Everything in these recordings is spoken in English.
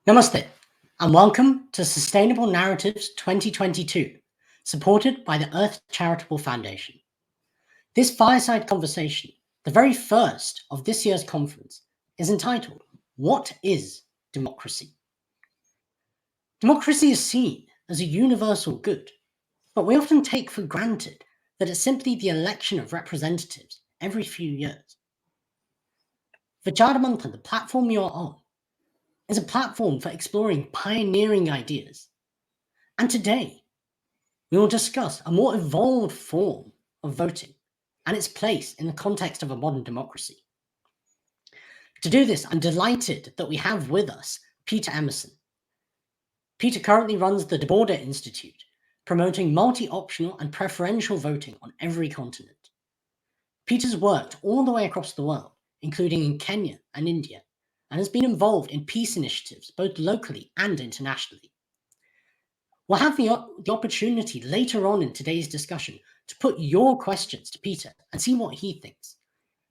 Namaste, and welcome to Sustainable Narratives 2022, supported by the Earth Charitable Foundation. This fireside conversation, the very first of this year's conference, is entitled, What is Democracy? Democracy is seen as a universal good, but we often take for granted that it's simply the election of representatives every few years. Vichaar Manthan, the platform you're on, is a platform for exploring pioneering ideas. And today, we will discuss a more evolved form of voting and its place in the context of a modern democracy. To do this, I'm delighted that we have with us Peter Emerson. Peter currently runs the De Border Institute, promoting multi-optional and preferential voting on every continent. Peter's worked all the way across the world, including in Kenya and India, and has been involved in peace initiatives both locally and internationally. We'll have the opportunity later on in today's discussion to put your questions to Peter and see what he thinks.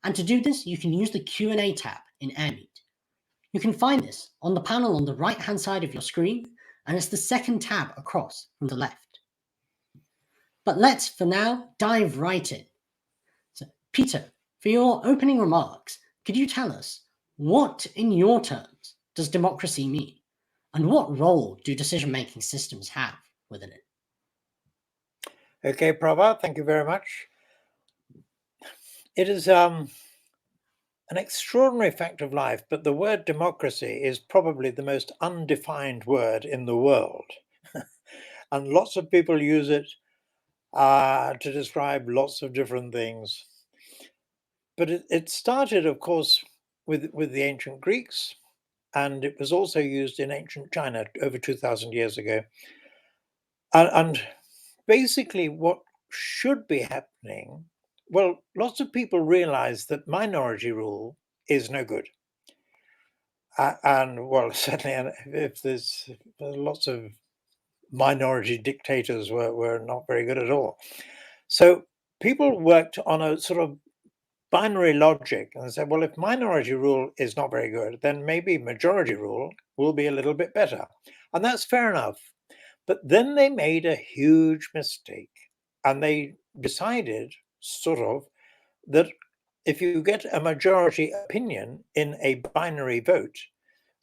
And to do this, you can use the Q&A tab in AirMeet. You can find this on the panel on the right-hand side of your screen, and it's the second tab across from the left. But let's, for now, dive right in. So, Peter, for your opening remarks, could you tell us what, in your terms, does democracy mean? And what role do decision-making systems have within it? Okay, Prabha, thank you very much. It is an extraordinary fact of life, but the word democracy is probably the most undefined word in the world. And lots of people use it to describe lots of different things. But it started, of course, with the ancient Greeks, and it was also used in ancient China over 2,000 years ago. And basically what should be happening, well, lots of people realize that minority rule is no good. And well, certainly if there's lots of minority dictators were not very good at all. So people worked on a sort of binary logic and said, well, if minority rule is not very good, then maybe majority rule will be a little bit better. And that's fair enough. But then they made a huge mistake, and they decided, sort of, that if you get a majority opinion in a binary vote,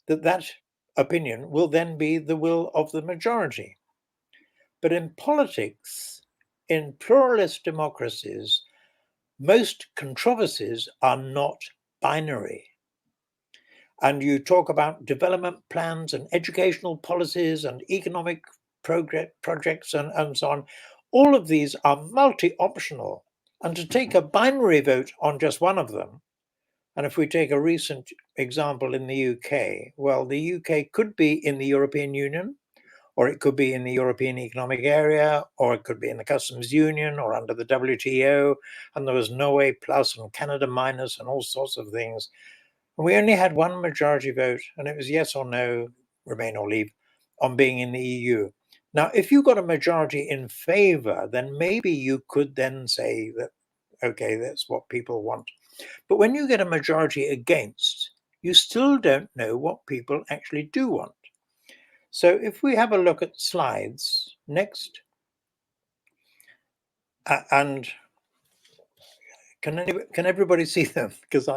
that opinion will then be the will of the majority. But in politics, in pluralist democracies, most controversies are not binary. And you talk about development plans and educational policies and economic projects and so on. All of these are multi-optional. And to take a binary vote on just one of them, and if we take a recent example in the UK, well, the UK could be in the European Union, or it could be in the European Economic Area, or it could be in the Customs Union, or under the WTO, and there was Norway plus and Canada minus and all sorts of things. And we only had one majority vote, and it was yes or no, remain or leave, on being in the EU. Now, if you got a majority in favor, then maybe you could then say that, okay, that's what people want. But when you get a majority against, you still don't know what people actually do want. So if we have a look at slides, next, and can everybody see them? Because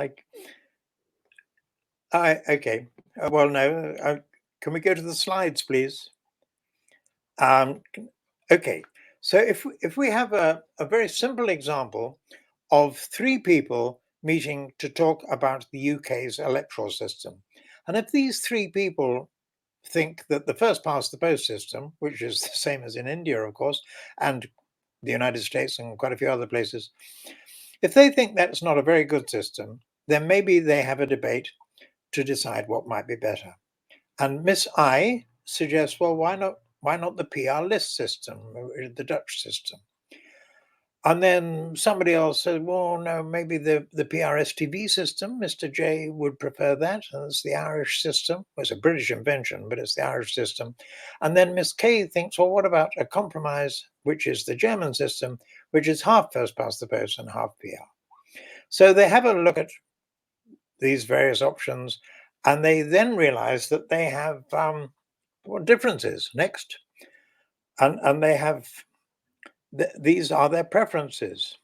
okay. Well, no. Can we go to the slides, please? Okay. So if we have a very simple example of three people meeting to talk about the UK's electoral system, and if these three people think that the first past the post system, which is the same as in India, of course, and the United States and quite a few other places, if they think that's not a very good system, then maybe they have a debate to decide what might be better. And Miss I suggests, well, why not the PR list system, the Dutch system? And then somebody else said, well, no, maybe the PRSTV system, Mr. J would prefer that. And it's the Irish system. Well, it's a British invention, but it's the Irish system. And then Miss K thinks, well, what about a compromise, which is the German system, which is half first past the post and half PR. So they have a look at these various options, And they then realize that they have differences. Next. And they have, these are their preferences.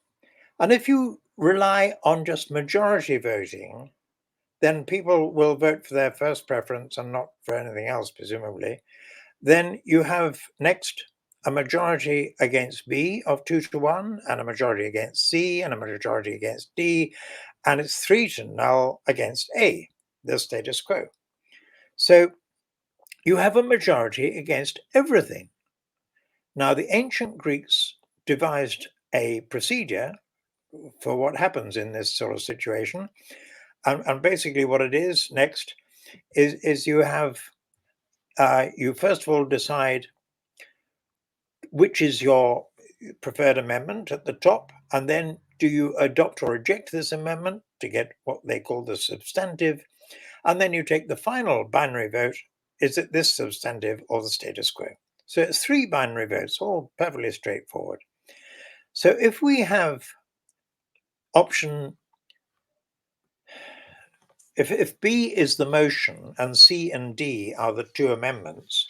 And if you rely on just majority voting, then people will vote for their first preference and not for anything else, presumably. Then you have next a majority against B of 2-1, and a majority against C, and a majority against D, and it's 3-0 against A, the status quo. So you have a majority against everything. Now, the ancient Greeks devised a procedure for what happens in this sort of situation. And basically what it is next is you have, you first of all decide which is your preferred amendment at the top, and then do you adopt or reject this amendment to get what they call the substantive, and then you take the final binary vote, is it this substantive or the status quo? So it's 3 binary votes, all perfectly straightforward. So if we have option, if B is the motion and C and D are the 2 amendments,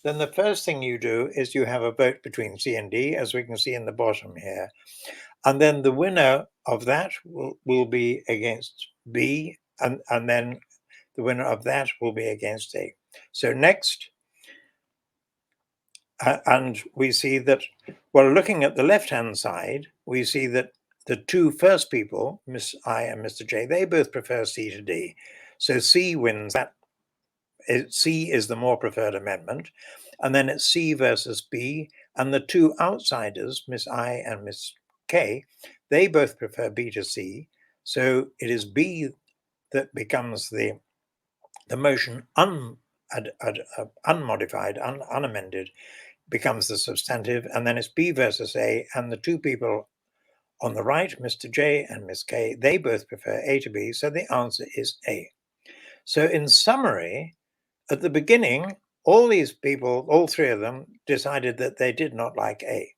then the first thing you do is you have a vote between C and D, as we can see in the bottom here. And then the winner of that will be against B, and then the winner of that will be against A. So next, and we see that, well, looking at the left-hand side, we see that the 2 first people, Miss I and Mr. J, they both prefer C to D. So C wins that. C is the more preferred amendment. And then it's C versus B. And the 2 outsiders, Miss I and Miss K, they both prefer B to C. So it is B that becomes the motion unmodified, unamended, becomes the substantive, and then it's B versus A, and the 2 people on the right, Mr. J and Miss K, they both prefer A to B, so the answer is A. So in summary, at the beginning, all these people, all 3 of them, decided that they did not like A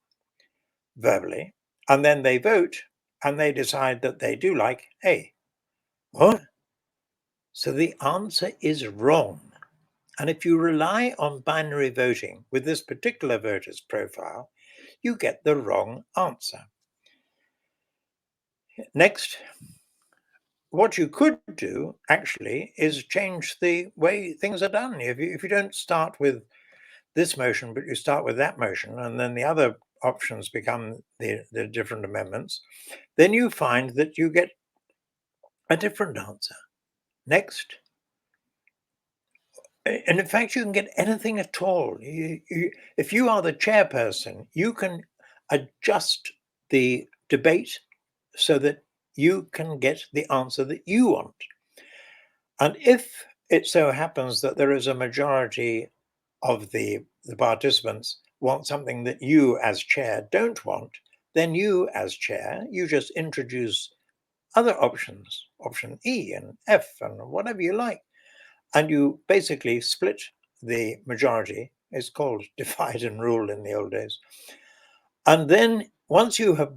verbally, and then they vote and they decide that they do like A. What? So the answer is wrong. And if you rely on binary voting with this particular voter's profile, you get the wrong answer. Next, what you could do actually is change the way things are done. If you don't start with this motion, but you start with that motion, and then the other options become the different amendments, then you find that you get a different answer. Next. And in fact, you can get anything at all. If you are the chairperson, you can adjust the debate so that you can get the answer that you want. And if it so happens that there is a majority of the participants want something that you as chair don't want, then you as chair, you just introduce other options, option E and F and whatever you like. And you basically split the majority. It's called divide and rule in the old days. And then once you have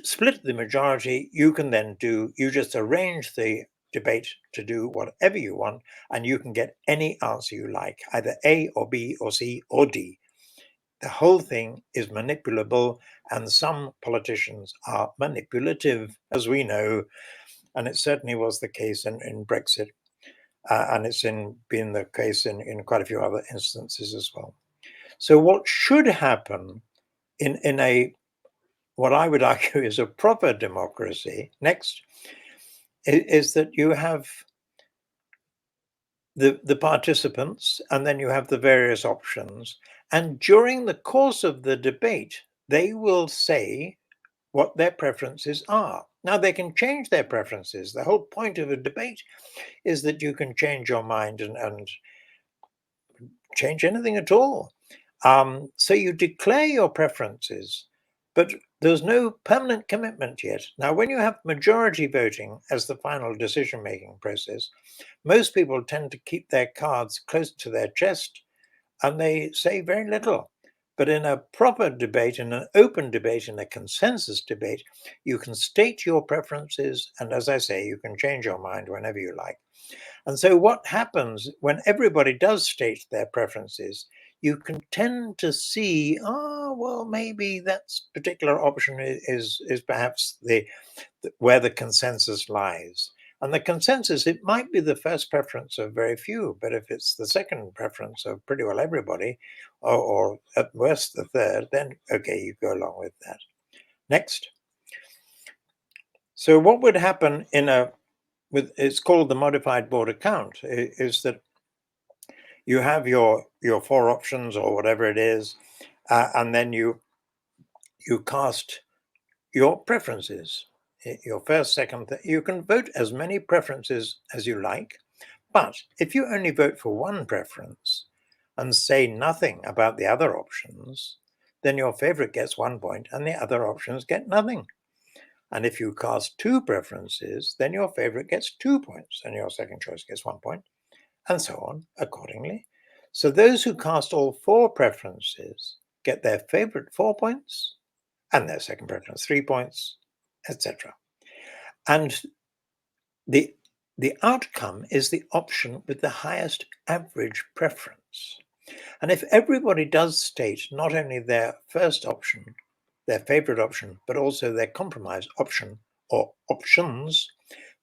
split the majority, you can then you just arrange the debate to do whatever you want, and you can get any answer you like, either A or B or C or D. The whole thing is manipulable, and some politicians are manipulative, as we know, and it certainly was the case in Brexit. And it's been the case in quite a few other instances as well. So what should happen in a, what I would argue is a proper democracy, next, is that you have the participants, and then you have the various options. And during the course of the debate, they will say what their preferences are. Now, they can change their preferences. The whole point of a debate is that you can change your mind and change anything at all. So you declare your preferences, but there's no permanent commitment yet. Now, when you have majority voting as the final decision-making process, most people tend to keep their cards close to their chest and they say very little. But in a proper debate, in an open debate, in a consensus debate, you can state your preferences. And as I say, you can change your mind whenever you like. And so what happens when everybody does state their preferences, you can tend to see, well, maybe that particular option is perhaps where the consensus lies. And the consensus, it might be the first preference of very few, but if it's the second preference of pretty well everybody, or at worst the third, then okay, you go along with that. Next. So what would happen it's called the modified border count, is that you have your 4 options or whatever it is, and then you cast your preferences, your first, second, you can vote as many preferences as you like, but if you only vote for one preference and say nothing about the other options, then your favorite gets 1 point and the other options get nothing. And if you cast 2 preferences, then your favorite gets 2 points and your second choice gets 1 point, and so on accordingly. So those who cast all 4 preferences get their favorite 4 points and their second preference 3 points, etc. And the outcome is the option with the highest average preference. And if everybody does state not only their first option, their favorite option, but also their compromise option or options,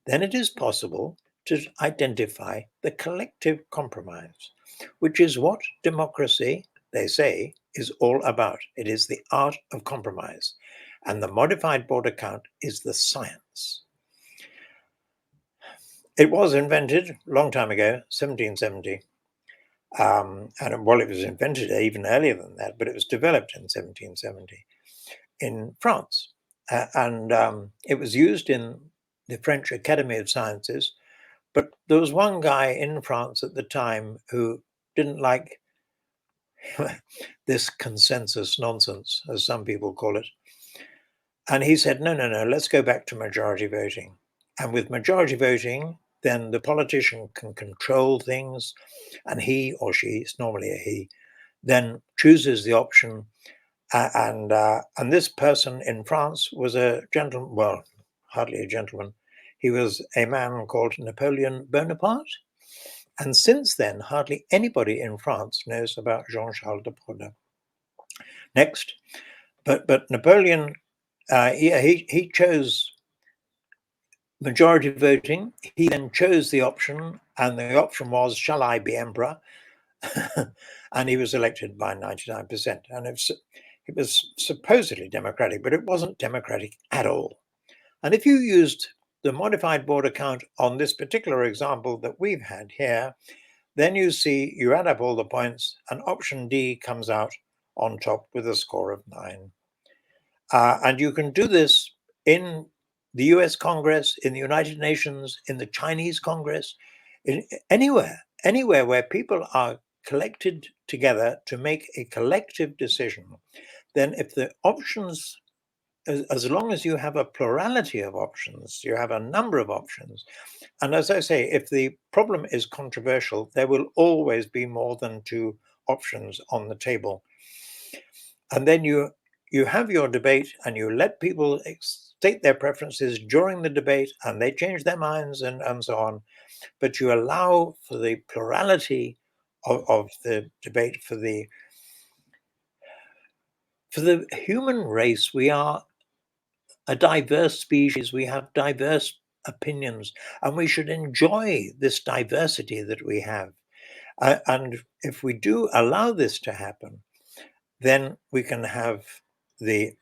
then it is possible to identify the collective compromise, which is what democracy, they say, is all about. It is the art of compromise. And the modified border count is the science. It was invented a long time ago, 1770. And well, it was invented even earlier than that, but it was developed in 1770 in France. And it was used in the French Academy of Sciences. But there was one guy in France at the time who didn't like this consensus nonsense, as some people call it. And he said, no, let's go back to majority voting. And with majority voting, then the politician can control things, and he or she, it's normally a he, then chooses the option. And this person in France was a gentleman, well, hardly a gentleman. He was a man called Napoleon Bonaparte. And since then, hardly anybody in France knows about Jean-Charles de Borda. Next. But Napoleon, he chose majority voting. He then chose the option, and the option was, shall I be emperor? And he was elected by 99%. And it was supposedly democratic, but it wasn't democratic at all. And if you used the modified border count on this particular example that we've had here, then you see you add up all the points and option D comes out on top with a score of 9. And you can do this in the US Congress, in the United Nations, in the Chinese Congress, anywhere where people are collected together to make a collective decision. Then if the options, as long as you have a plurality of options, you have a number of options. And as I say, if the problem is controversial, there will always be more than 2 options on the table. And then you have your debate and you let people state their preferences during the debate, and they change their minds and so on. But you allow for the plurality of the debate, for the human race. We are a diverse species. We have diverse opinions, and we should enjoy this diversity that we have. And if we do allow this to happen, then we can have the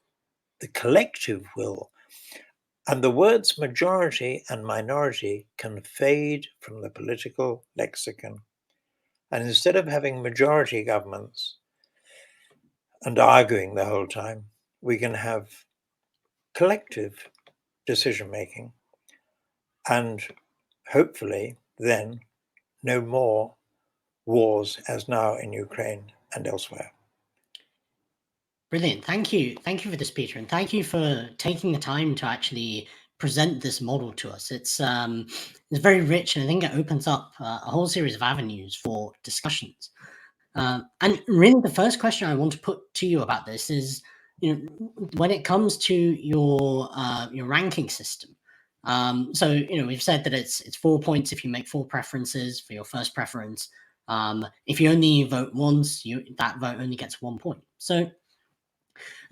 collective will. And the words majority and minority can fade from the political lexicon. And instead of having majority governments and arguing the whole time, we can have collective decision making, and hopefully then no more wars as now in Ukraine and elsewhere. Brilliant. Thank you. Thank you for this, Peter. And thank you for taking the time to actually present this model to us. It's very rich, and I think it opens up a whole series of avenues for discussions. And really, the first question I want to put to you about this is, when it comes to your ranking system, So we've said that it's 4 points if you make 4 preferences for your first preference. If you only vote once, that vote only gets 1 point. So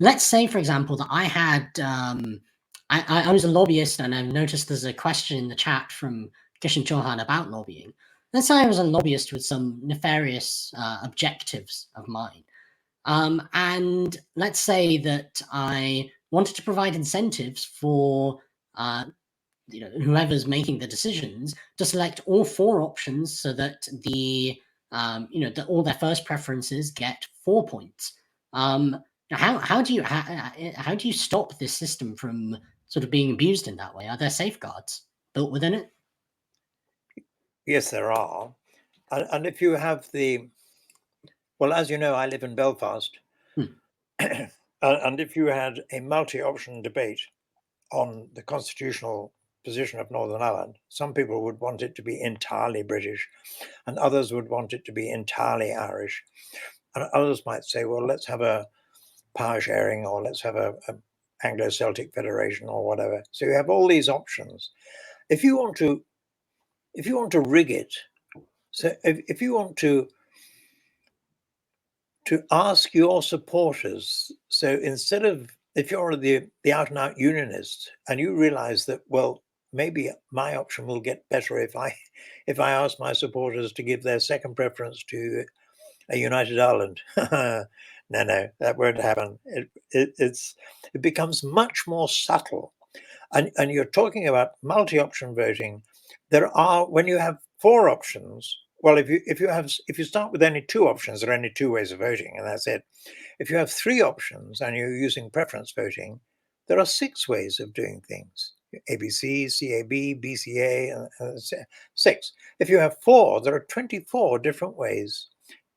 let's say, for example, that I had I was a lobbyist, and I've noticed there's a question in the chat from Kishan Chauhan about lobbying. Let's say I was a lobbyist with some nefarious objectives of mine. And let's say that I wanted to provide incentives for whoever's making the decisions to select all 4 options so that all their first preferences get 4 points. How do you stop this system from sort of being abused in that way? Are there safeguards built within it? Yes, there are. And if you have well, as you know, I live in Belfast. And if you had a multi-option debate on the constitutional position of Northern Ireland, some people would want it to be entirely British, and others would want it to be entirely Irish. And others might say, well, let's have a power sharing, or let's have a Anglo-Celtic federation, or whatever. So you have all these options. If you want to rig it, so if you want to ask your supporters, so instead of, if you're the out and out unionist and you realize that, well, maybe my option will get better if I ask my supporters to give their second preference to a united Ireland. No, that won't happen. It becomes much more subtle. And you're talking about multi-option voting. When you have 4 options, well, if you start with only 2 options, there are only 2 ways of voting, and that's it. If you have 3 options and you're using preference voting, there are 6 ways of doing things. ABC, CAB, BCA, 6. If you have 4, there are 24 different ways,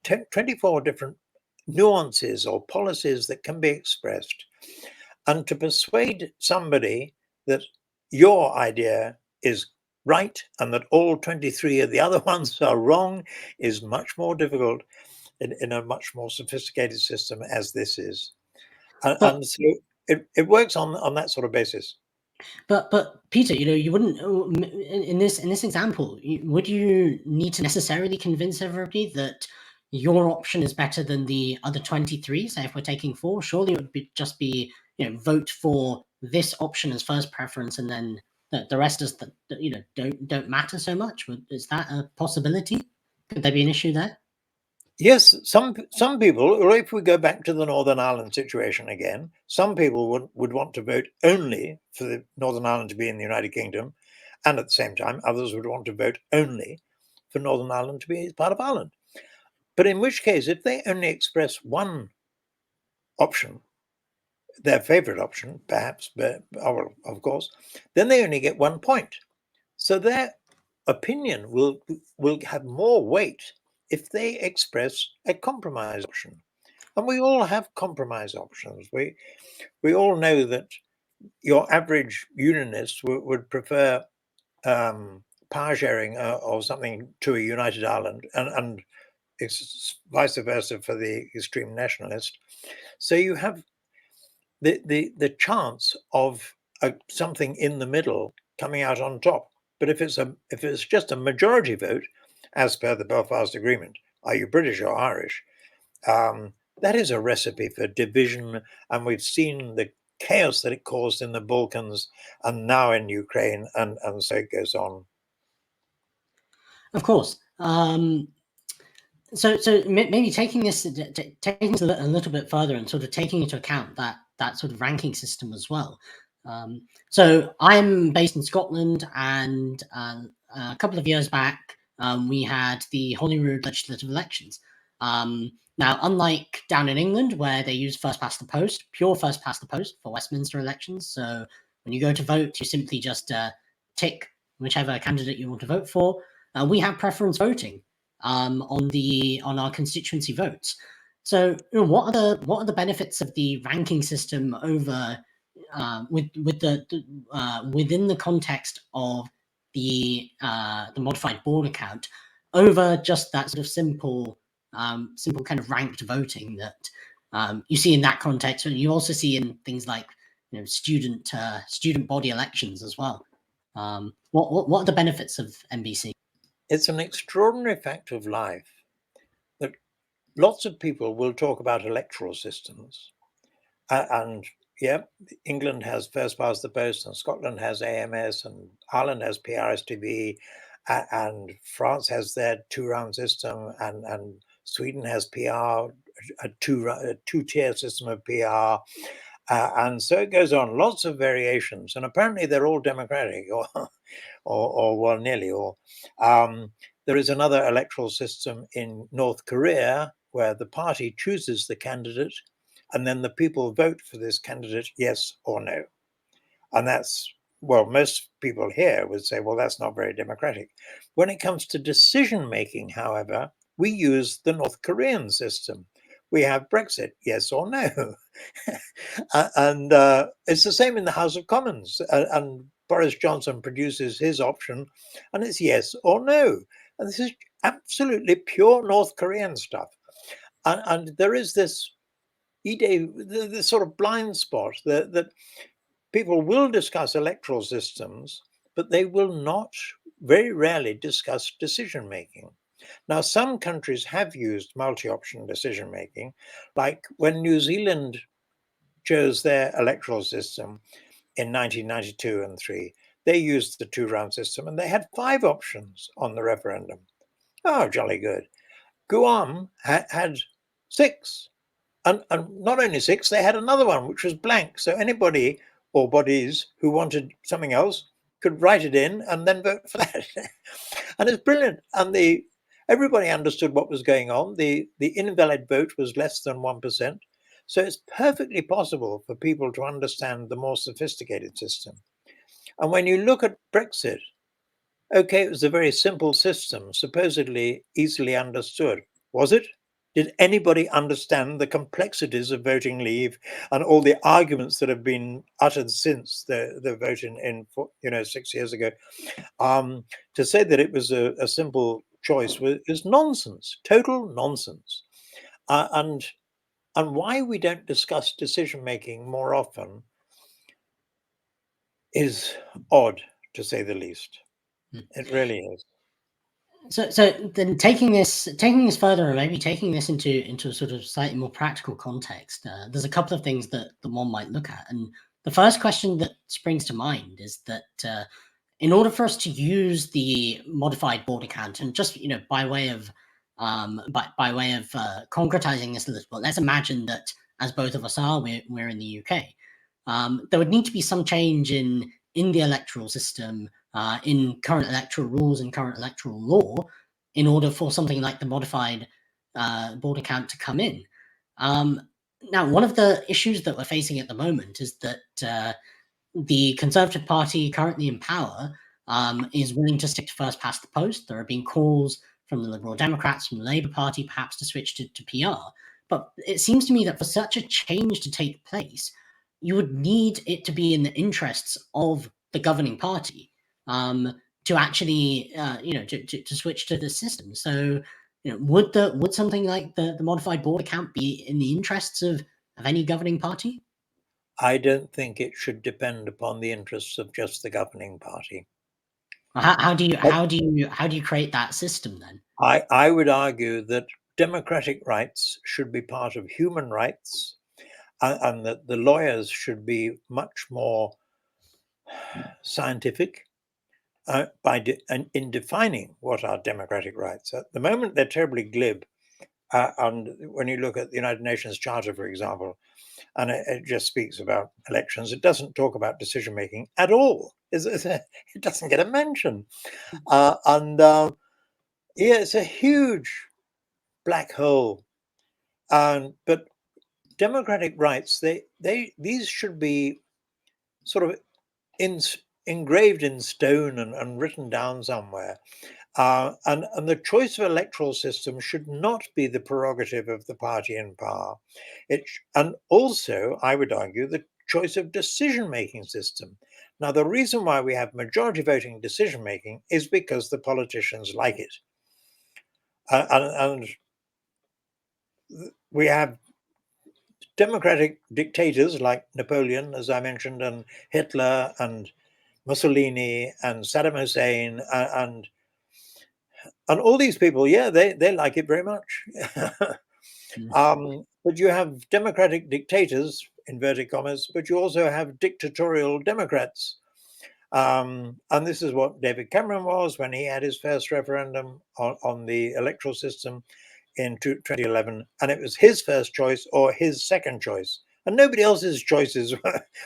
24 different nuances or policies that can be expressed. And to persuade somebody that your idea is right and that all 23 of the other ones are wrong is much more difficult in a much more sophisticated system as this is. And so it works on that sort of basis. But Peter, you wouldn't in this example. Would you need to necessarily convince everybody that your option is better than the other 23? So if we're taking 4, surely it would just be vote for this option as first preference, and then the rest is don't matter so much. Is that a possibility? Could there be an issue there? Yes, some people, or if we go back to the Northern Ireland situation again, some people would want to vote only for the Northern Ireland to be in the United Kingdom, and at the same time, others would want to vote only for Northern Ireland to be part of Ireland. But in which case, if they only express one option, their favourite option, perhaps, but of course, then they only get 1 point. So their opinion will have more weight if they express a compromise option. And we all have compromise options. We all know that your average unionist would prefer power sharing or something to a united Ireland, and it's vice versa for the extreme nationalist. So you have the chance of something in the middle coming out on top. But if it's just a majority vote, as per the Belfast Agreement, are you British or Irish? That is a recipe for division, and we've seen the chaos that it caused in the Balkans and now in Ukraine, and so it goes on. Of course. So maybe taking this a little bit further and sort of taking into account that sort of ranking system as well. So I'm based in Scotland, and a couple of years back, we had the Holyrood legislative elections. Now, unlike down in England, where they use first past the post, pure first past the post for Westminster elections. So when you go to vote, you simply just tick whichever candidate you want to vote for. We have preference voting on our constituency votes. So, what are the benefits of the ranking system over within the context of the modified border count over just that sort of simple kind of ranked voting that you see in that context, and you also see in things like student body elections as well? What are the benefits of MBC? It's an extraordinary fact of life that lots of people will talk about electoral systems. And yeah, England has first past the post, and Scotland has AMS, and Ireland has PRSTV, and France has their two-round system, and Sweden has PR, a two-tier system of PR, and so it goes on. Lots of variations, and apparently they're all democratic, or well, nearly all. There is another electoral system in North Korea where the party chooses the candidate and then the people vote for this candidate, yes or no. And that's, well, most people here would say, well, that's not very democratic. When it comes to decision making, however, we use the North Korean system. We have Brexit, yes or no. And it's the same in the House of Commons. And Boris Johnson produces his option, and it's yes or no. And this is absolutely pure North Korean stuff. And there is this this sort of blind spot that people will discuss electoral systems, but they will not, very rarely, discuss decision making. Now, some countries have used multi option decision making, like when New Zealand chose their electoral system in 1992 and 3. They used the two-round system and they had 5 options on the referendum. Oh, jolly good. Guam had 6. And not only 6, they had another one which was blank. So anybody or bodies who wanted something else could write it in and then vote for that. And it's brilliant. And everybody understood what was going on. The invalid vote was less than 1%. So it's perfectly possible for people to understand the more sophisticated system. And when you look at Brexit, okay, it was a very simple system, supposedly easily understood. Was it? Did anybody understand the complexities of voting leave and all the arguments that have been uttered since the vote in 6 years ago? To say that it was a simple choice is nonsense, total nonsense. And why we don't discuss decision making more often is odd, to say the least. It really is. So then taking this further, and maybe taking this into a sort of slightly more practical context, there's a couple of things that one might look at, and the first question that springs to mind is that in order for us to use the modified border count, and just by way of concretizing this a little bit, let's imagine that as both of us are, we're in the UK. There would need to be some change in the electoral system, in current electoral rules and current electoral law, in order for something like the modified border count to come in. Now, one of the issues that we're facing at the moment is that the Conservative Party, currently in power, is willing to stick to first past the post. There have been calls from the Liberal Democrats, from the Labour Party, perhaps to switch to PR. But it seems to me that for such a change to take place, you would need it to be in the interests of the governing party, to actually, to switch to the system. So, would something like the modified border count be in the interests of any governing party? I don't think it should depend upon the interests of just the governing party. How do But you create that system then? I would argue that democratic rights should be part of human rights, and that the lawyers should be much more scientific in defining what are democratic rights. At the moment, they're terribly glib. And when you look at the United Nations Charter, for example, and it just speaks about elections, it doesn't talk about decision making at all. It doesn't get a mention. Yeah, it's a huge black hole. But democratic rights, these should be sort of engraved in stone and written down somewhere. And the choice of electoral system should not be the prerogative of the party in power. And also, I would argue, the choice of decision-making system. Now, the reason why we have majority voting decision-making is because the politicians like it. And we have democratic dictators like Napoleon, as I mentioned, and Hitler, and Mussolini and Saddam Hussein and all these people, yeah, they like it very much. But you have democratic dictators, inverted commas, but you also have dictatorial Democrats. And this is what David Cameron was when he had his first referendum on the electoral system in 2011. And it was his first choice or his second choice. And nobody else's choices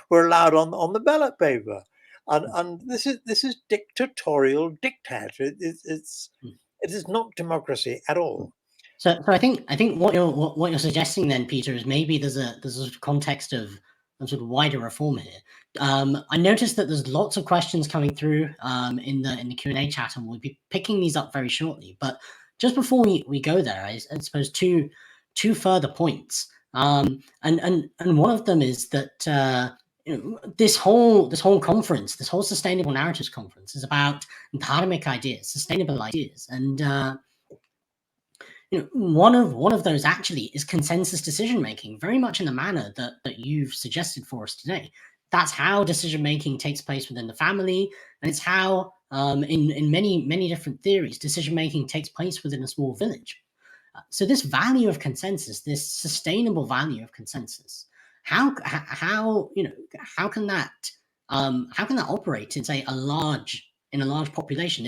were allowed on the ballot paper. And this is dictatorial diktat. It is not democracy at all. So I think what you're suggesting then, Peter, is maybe there's a sort of context of sort of wider reform here. I noticed that there's lots of questions coming through in the Q&A chat, and we'll be picking these up very shortly. But just before we go there, I suppose two further points. And one of them is that this whole conference, this whole Sustainable Narratives conference, is about dharmic ideas, sustainable ideas, and one of those actually is consensus decision making, very much in the manner that you've suggested for us today. That's how decision making takes place within the family, and it's how, in many different theories, decision making takes place within a small village. So this value of consensus, this sustainable value of consensus, how can that operate in, say, a large population?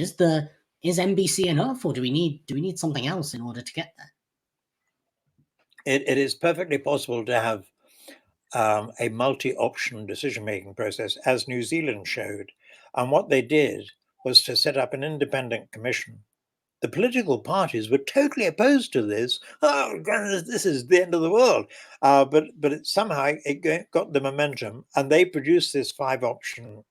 Is MBC enough, or do we need something else in order to get there? It is perfectly possible to have a multi-option decision-making process, as New Zealand showed. And what they did was to set up an independent commission. The political parties were totally opposed to this. Oh, this is the end of the world. But somehow it got the momentum, and they produced this 5-option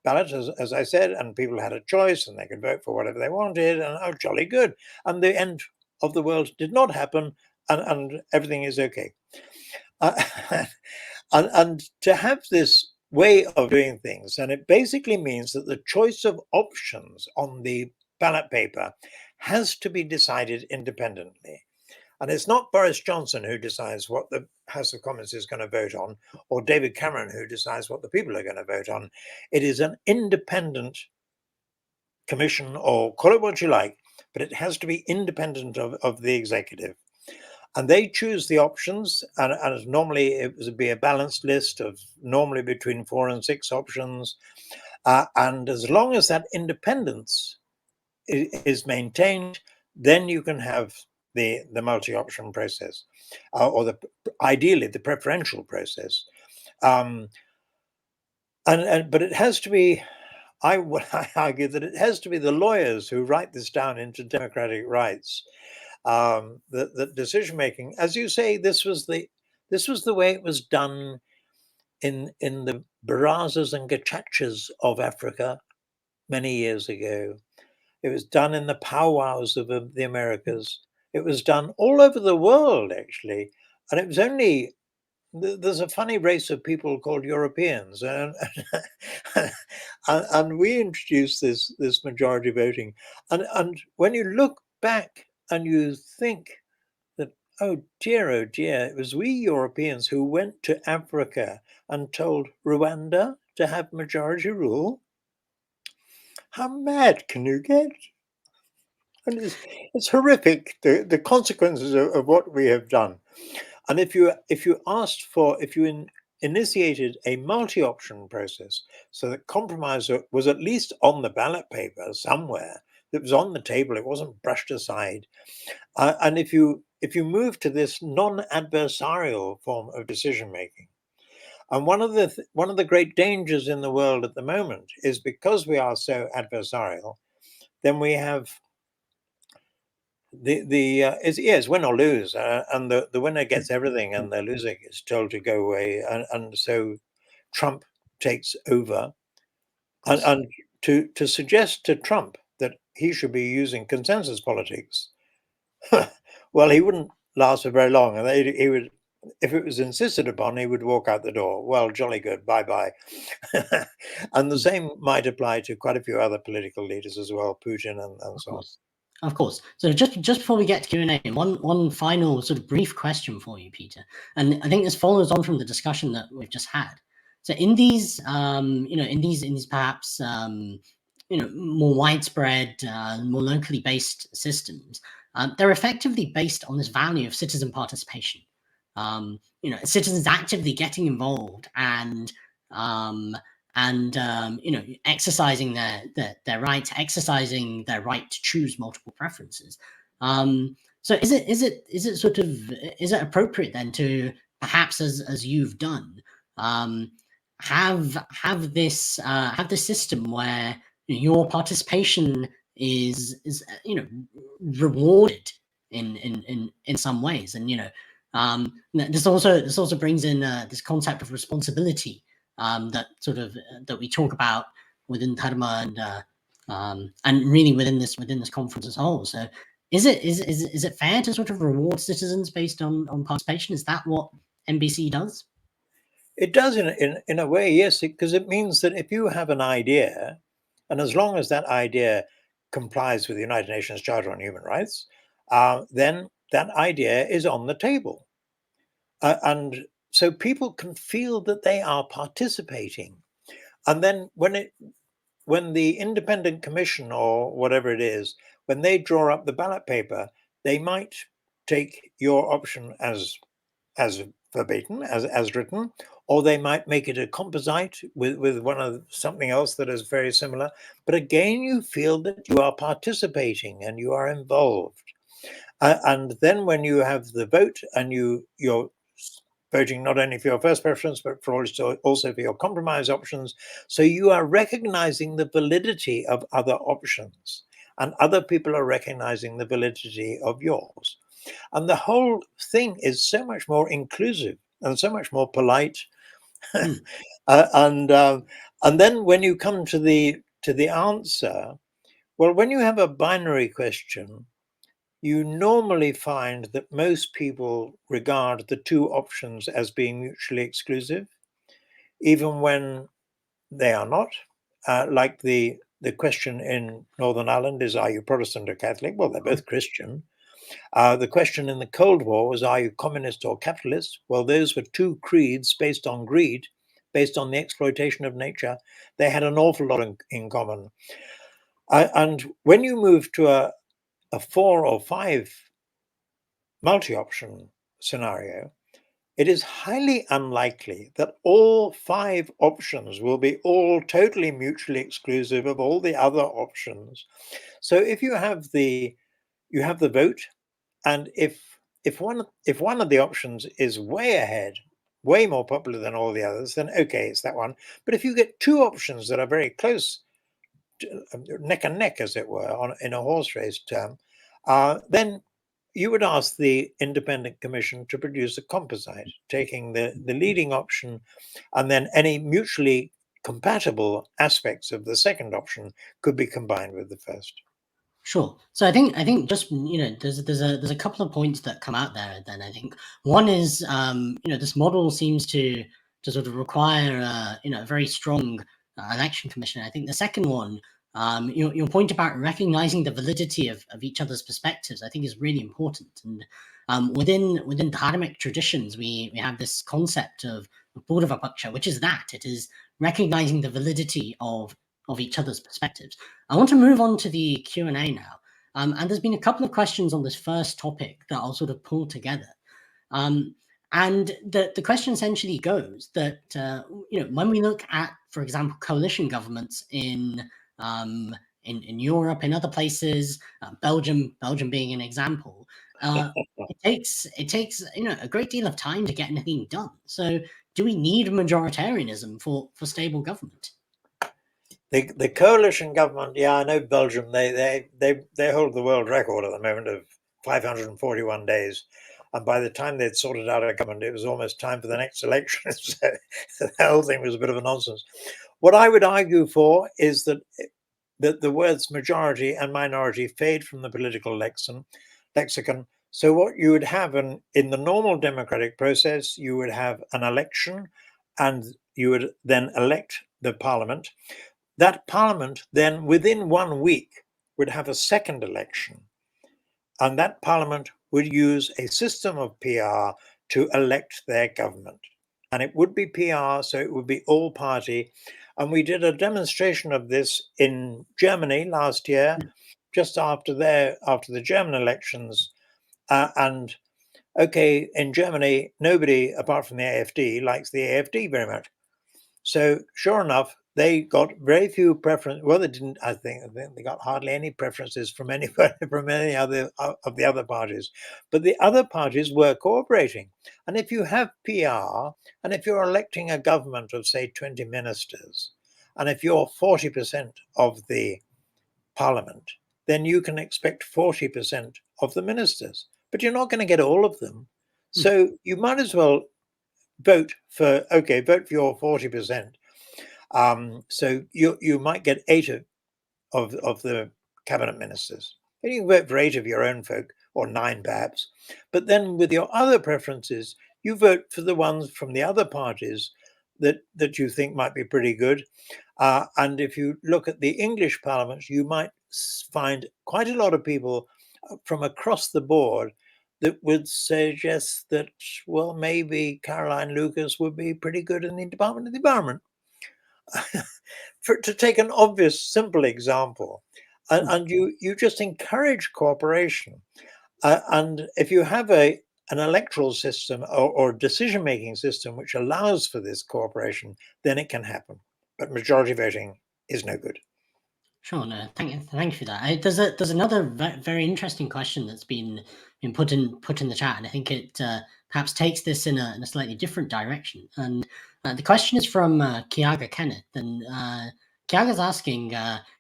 ballot, as I said, and people had a choice, and they could vote for whatever they wanted, and oh, jolly good. And the end of the world did not happen, and everything is okay. And to have this way of doing things, and it basically means that the choice of options on the ballot paper has to be decided independently. And it's not Boris Johnson who decides what the House of Commons is going to vote on, or David Cameron who decides what the people are going to vote on. It is an independent commission, or call it what you like, but it has to be independent of the executive. And they choose the options, and normally it would be a balanced list of normally between 4 and 6 options. And as long as that independence is maintained, then you can have the multi-option process, or ideally the preferential process. But it has to be, I argue that it has to be the lawyers who write this down into democratic rights. The decision making, as you say, this was the way it was done in the Barazas and Gachachas of Africa many years ago. It was done in the powwows of the Americas. It was done all over the world, actually, and it was only there's a funny race of people called Europeans, and we introduced this majority voting, and when you look back and you think that, oh dear, it was we Europeans who went to Africa and told Rwanda to have majority rule. How mad can you get? And it's horrific, the consequences of what we have done. And if you initiated a multi-option process, so that compromise was at least on the ballot paper somewhere, that was on the table, it wasn't brushed aside. And if you move to this non-adversarial form of decision making, and one of the great dangers in the world at the moment is because we are so adversarial, then we have it's win or lose, and the winner gets everything, and the loser is told to go away, and so Trump takes over, and to suggest to Trump that he should be using consensus politics, well, he wouldn't last for very long, and he would, if it was insisted upon, he would walk out the door. Well, jolly good, bye bye. And the same might apply to quite a few other political leaders as well, Putin and so on. Of course. So just before we get to Q&A, one final sort of brief question for you, Peter. And I think this follows on from the discussion that we've just had. So in these, in these perhaps, more widespread, more locally based systems, they're effectively based on this value of citizen participation. Citizens actively getting involved and exercising their right, exercising their right to choose multiple preferences. So is it appropriate then to perhaps, as you've done, have this system where your participation is rewarded in some ways, and this also brings in this concept of responsibility, that we talk about within dharma, and really within this conference as a whole. So is it fair to sort of reward citizens based on participation? Is that what NBC does? It does in a way, yes, because it means that if you have an idea, and as long as that idea complies with the United Nations Charter on Human Rights, then that idea is on the table. And so people can feel that they are participating. And then when the independent commission or whatever it is, when they draw up the ballot paper, they might take your option as verbatim, as written, or they might make it a composite with one of something else that is very similar. But again, you feel that you are participating and you are involved. And then when you have the vote and you're voting not only for your first preference, but for also for your compromise options. So you are recognizing the validity of other options, and other people are recognizing the validity of yours. And the whole thing is so much more inclusive and so much more polite. Mm. And then when you come to the answer, well, when you have a binary question, you normally find that most people regard the two options as being mutually exclusive, even when they are not. Like the question in Northern Ireland is, are you Protestant or Catholic? Well, they're both Christian. The question in the Cold War was, are you communist or capitalist? Well, those were two creeds based on greed, based on the exploitation of nature. They had an awful lot in common. And when you move to a 4 or 5 multi-option scenario, it is highly unlikely that all 5 options will be all totally mutually exclusive of all the other options. So if you have the vote, and if one of the options is way ahead, way more popular than all the others, then okay, it's that one. But if you get 2 options that are very close, neck and neck, as it were, in a horse race term, then you would ask the independent commission to produce a composite, taking the leading option, and then any mutually compatible aspects of the second option could be combined with the first. Sure. So I think just there's a couple of points that come out there. Then I think one is this model seems to sort of require a very strong election commission. I think the second one, your point about recognizing the validity of each other's perspectives, I think is really important. And within dharmic traditions, we have this concept of borderless, which is that it is recognizing the validity of each other's perspectives. I want to move on to the Q&A now. And there's been a couple of questions on this first topic that I'll sort of pull together. And the question essentially goes that, when we look at, for example, coalition governments in Europe, in other places, Belgium being an example, it takes a great deal of time to get anything done. So do we need majoritarianism for stable government? The coalition government, yeah, I know Belgium. They hold the world record at the moment of 541 days, and by the time they'd sorted out a government, it was almost time for the next election. So the whole thing was a bit of a nonsense. What I would argue for is that the words majority and minority fade from the political lexicon. So what you would have in the normal democratic process, you would have an election, and you would then elect the parliament. That parliament then, within 1 week, would have a second election. And that parliament would use a system of PR to elect their government. and it would be PR, so it would be all party. And we did a demonstration of this in Germany last year, just after the German elections. And okay, in Germany, nobody apart from the AfD likes the AfD very much. So sure enough, they got very few preference. Well, they didn't. I think they got hardly any preferences from anybody from any other of the other parties. But the other parties were cooperating. And if you have PR, and if you're electing a government of say 20 ministers, and if you're 40% of the parliament, then you can expect 40% of the ministers. But you're not going to get all of them. So you might as well vote for your 40%. So you might get 8 of the cabinet ministers. And you can vote for 8 of your own folk, or 9 perhaps. But then with your other preferences, you vote for the ones from the other parties that you think might be pretty good. And if you look at the English parliament, you might find quite a lot of people from across the board that would suggest that, well, maybe Caroline Lucas would be pretty good in the Department of the Environment. To take an obvious, simple example, and you just encourage cooperation. And if you have an electoral system or decision-making system which allows for this cooperation, then it can happen. But majority voting is no good. Sure, no, thank you for that. There's another very interesting question that's been put in the chat, and I think it perhaps takes this in a slightly different direction. And the question is from Kiaga Kenneth, and Kiaga's asking,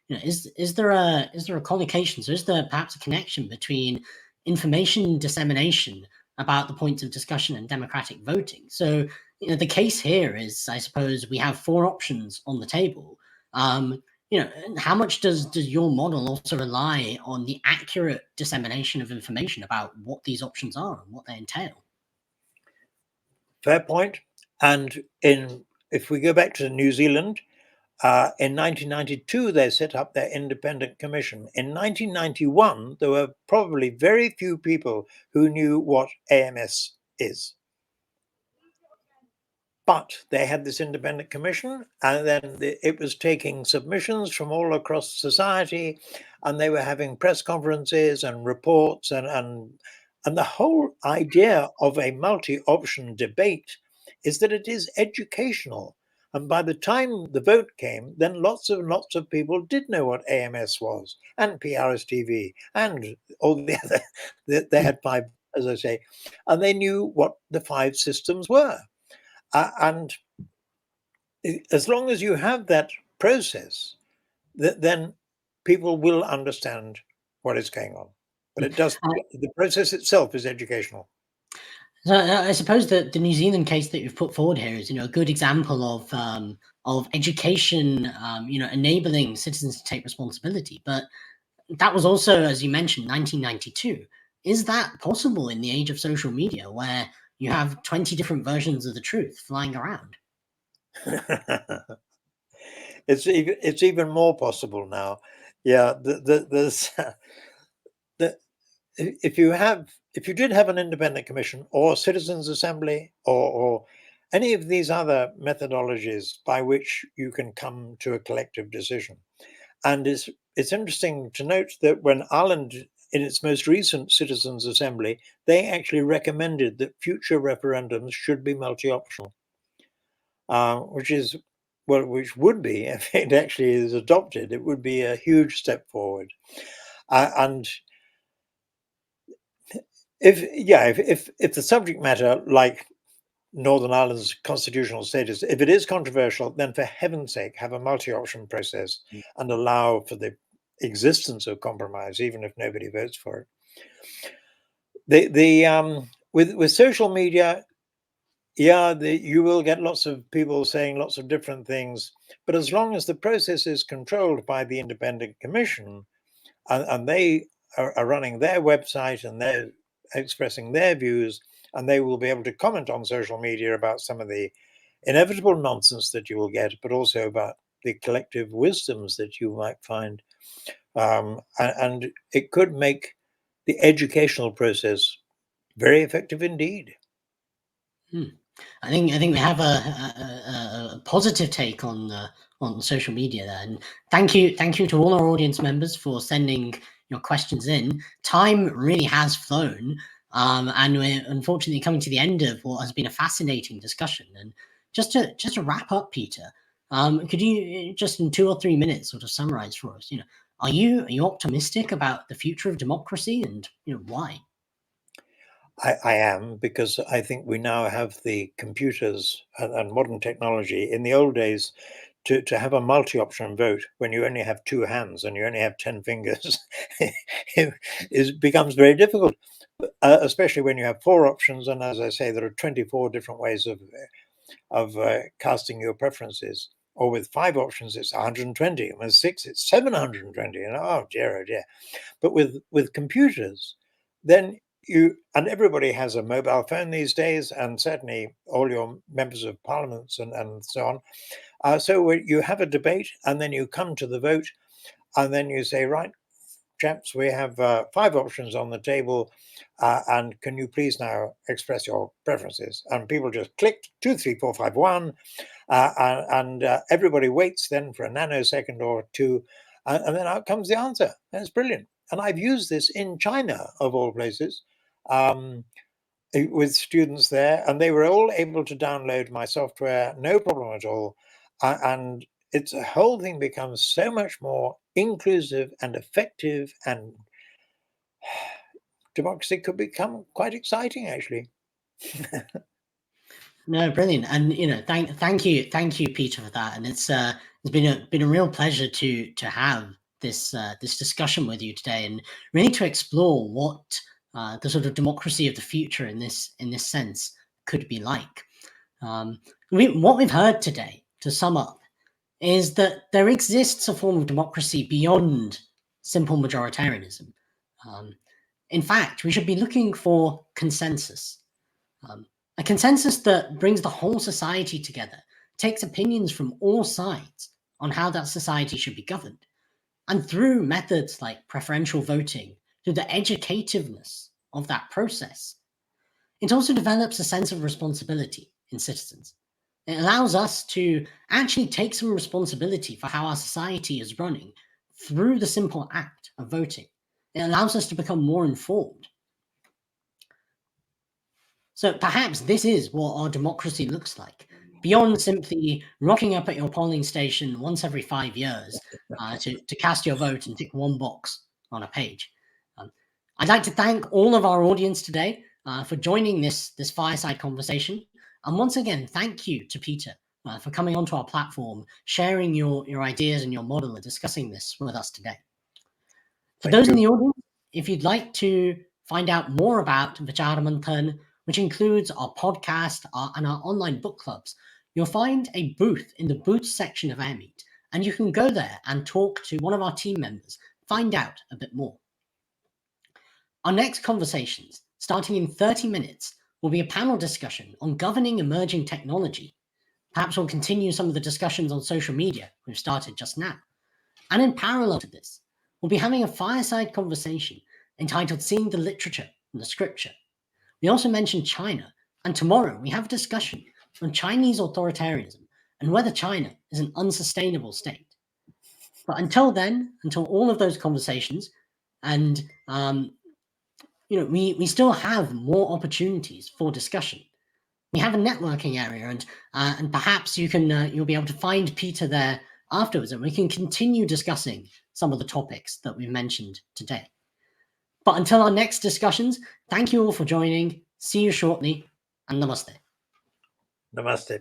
is there a collocation? So is there perhaps a connection between information dissemination about the points of discussion and democratic voting? So the case here is, I suppose, we have 4 options on the table. How much does your model also rely on the accurate dissemination of information about what these options are and what they entail? Fair point. And if we go back to New Zealand, in 1992, they set up their independent commission. In 1991, there were probably very few people who knew what AMS is. But they had this independent commission, and then it was taking submissions from all across society, and they were having press conferences and reports, and the whole idea of a multi-option debate is that it is educational. And by the time the vote came, then lots of people did know what AMS was, and PRS-TV, and all the other. They had 5, as I say, and they knew what the 5 systems were. And as long as you have that process, then people will understand what is going on. But it does. The process itself is educational. So I suppose that the New Zealand case that you've put forward here is, a good example of education, enabling citizens to take responsibility. But that was also, as you mentioned, 1992. Is that possible in the age of social media, where you have 20 different versions of the truth flying around? It's even more possible now. Yeah, there's if you did have an independent commission or citizens assembly or any of these other methodologies by which you can come to a collective decision. And it's interesting to note that when Ireland, in its most recent citizens assembly, they actually recommended that future referendums should be multi-optional, which would be, if it actually is adopted, it would be a huge step forward. And if the subject matter, like Northern Ireland's constitutional status, if it is controversial, then for heaven's sake, have a multi-option process and allow for the existence of compromise, even if nobody votes for it. With social media, you will get lots of people saying lots of different things, but as long as the process is controlled by the independent commission, and they are running their website and they're expressing their views, and they will be able to comment on social media about some of the inevitable nonsense that you will get, but also about the collective wisdoms that you might find. And it could make the educational process very effective indeed. I think we have a positive take on social media there, and thank you to all our audience members for sending your questions in. Time really has flown, and we're unfortunately coming to the end of what has been a fascinating discussion. And just to wrap up, Peter, could you just in 2 or 3 minutes sort of summarize for us? Are you optimistic about the future of democracy, and why? I am, because I think we now have the computers and modern technology. In the old days, to have a multi-option vote when you only have two hands and you only have 10 fingers becomes very difficult, especially when you have four options. And as I say, there are 24 different ways of casting your preferences. Or with five options, it's 120. And with six, it's 720. And oh dear, oh dear. But with computers, then and everybody has a mobile phone these days, and certainly all your members of parliaments and so on. So you have a debate, and then you come to the vote, and then you say, right, chaps, we have five options on the table, and can you please now express your preferences? And people just clicked 2, 3, 4, 5, 1, and everybody waits then for a nanosecond or two, and then out comes the answer. That's brilliant. And I've used this in China, of all places, with students there, and they were all able to download my software, no problem at all. And it's a whole thing becomes so much more inclusive and effective, and democracy could become quite exciting, actually. No, brilliant, and thank you, Peter, for that. And it's been a real pleasure to have this discussion with you today, and really to explore what the sort of democracy of the future in this sense could be like. What we've heard today, to sum up, is that there exists a form of democracy beyond simple majoritarianism. In fact, we should be looking for consensus. A consensus that brings the whole society together, takes opinions from all sides on how that society should be governed, and through methods like preferential voting, through the educativeness of that process, it also develops a sense of responsibility in citizens. It allows us to actually take some responsibility for how our society is running through the simple act of voting. It allows us to become more informed. So perhaps this is what our democracy looks like, beyond simply rocking up at your polling station once every 5 years to cast your vote and tick one box on a page. I'd like to thank all of our audience today for joining this fireside conversation. And once again, thank you to Peter for coming onto our platform, sharing your ideas and your model and discussing this with us today. For those in the audience, if you'd like to find out more about Vichaar Manthan, which includes our podcast and our online book clubs, you'll find a booth in the booths section of our meet, and you can go there and talk to one of our team members, find out a bit more. Our next conversations, starting in 30 minutes, will be a panel discussion on governing emerging technology. Perhaps we'll continue some of the discussions on social media we've started just now. And in parallel to this, we'll be having a fireside conversation entitled Seeing the Literature and the Scripture. We also mentioned China, and tomorrow we have a discussion on Chinese authoritarianism and whether China is an unsustainable state. But until then, until all of those conversations, and we still have more opportunities for discussion. We have a networking area, and perhaps you'll be able to find Peter there afterwards, and we can continue discussing some of the topics that we've mentioned today. But until our next discussions, thank you all for joining. See you shortly, and namaste. Namaste.